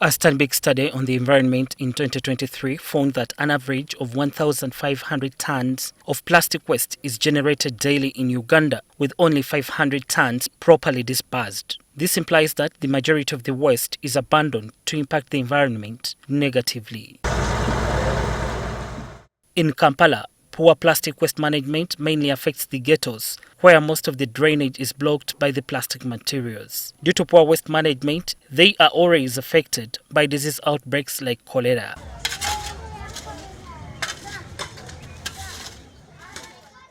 A Stanbic study on the environment in 2023 found that an average of 1,500 tons of plastic waste is generated daily in Uganda, with only 500 tons properly dispersed. This implies that the majority of the waste is abandoned to impact the environment negatively. In Kampala, poor plastic waste management mainly affects the ghettos, where most of the drainage is blocked by the plastic materials. Due to poor waste management, they are always affected by disease outbreaks like cholera.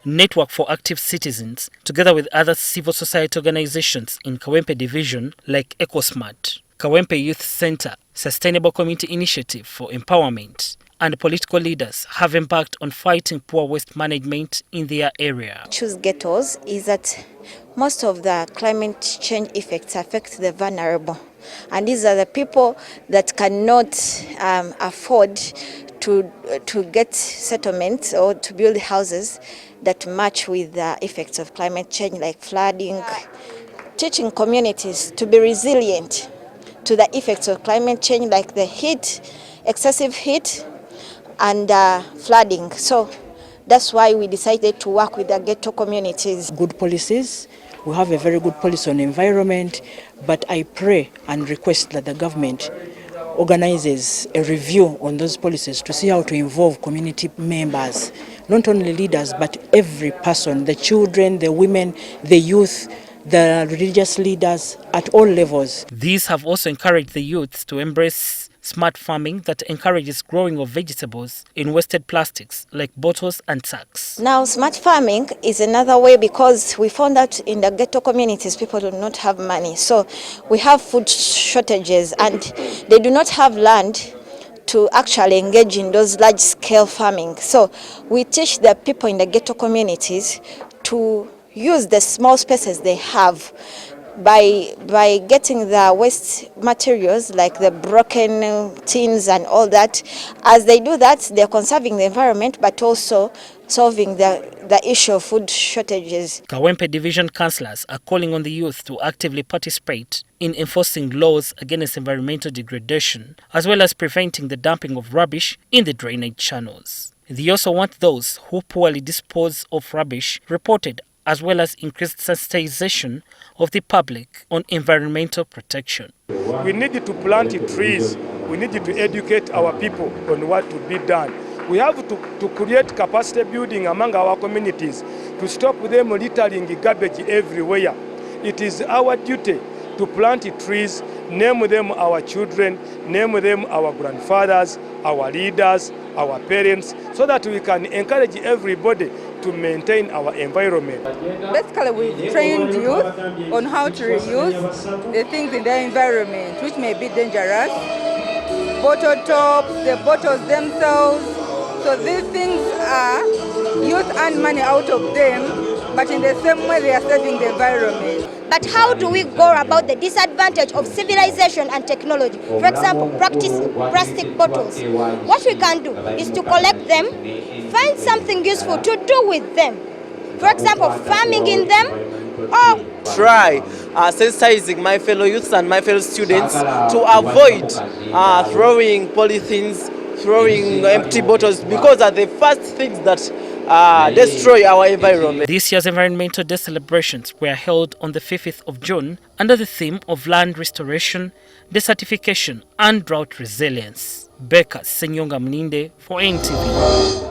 Network for Active Citizens, together with other civil society organizations in Kawempe division like EcoSmart, Kawempe Youth Center, Sustainable Community Initiative for Empowerment, and political leaders have embarked on fighting poor waste management in their area. Choose ghettos is that most of the climate change effects affect the vulnerable, and these are the people that cannot afford to get settlements or to build houses that match with the effects of climate change, like flooding. Teaching communities to be resilient to the effects of climate change, like the heat, excessive heat, and flooding. So that's why we decided to work with the ghetto communities. Good policies. We have a very good policy on environment, but I pray and request that the government organizes a review on those policies to see how to involve community members, not only leaders, but every person, the children, the women, the youth, the religious leaders at all levels. These have also encouraged the youth to embrace smart farming that encourages growing of vegetables in wasted plastics like bottles and sacks. Now, smart farming is another way, because we found that in the ghetto communities people do not have money. So we have food shortages and they do not have land to actually engage in those large-scale farming. So we teach the people in the ghetto communities to use the small spaces they have by getting the waste materials like the broken tins and all that. As they do that, they're conserving the environment but also solving the issue of food shortages. Kawempe division councillors are calling on the youth to actively participate in enforcing laws against environmental degradation, as well as preventing the dumping of rubbish in the drainage channels. They also want those who poorly dispose of rubbish reported, as well as increased sensitization of the public on environmental protection. We need to plant trees. We need to educate our people on what to be done. We have to create capacity building among our communities to stop them littering garbage everywhere. It is our duty to plant trees, name them our children, name them our grandfathers, our leaders, our parents, so that we can encourage everybody to maintain our environment. Basically, we've trained youth on how to reuse the things in their environment, which may be dangerous. Bottle tops, the bottles themselves. So these things are, youth earn money out of them, but in the same way they are saving the environment. But how do we go about the disadvantage of civilization and technology? For example, practicing plastic bottles. What we can do is to collect them, find something useful to do with them. For example, farming in them, or try sensitizing my fellow youths and my fellow students to avoid throwing polythenes, throwing empty bottles, because are the first things that destroy our environment. This year's Environmental Day celebrations were held on the 5th of June under the theme of land restoration, desertification and drought resilience. Becca Senyonga Mninde for NTV.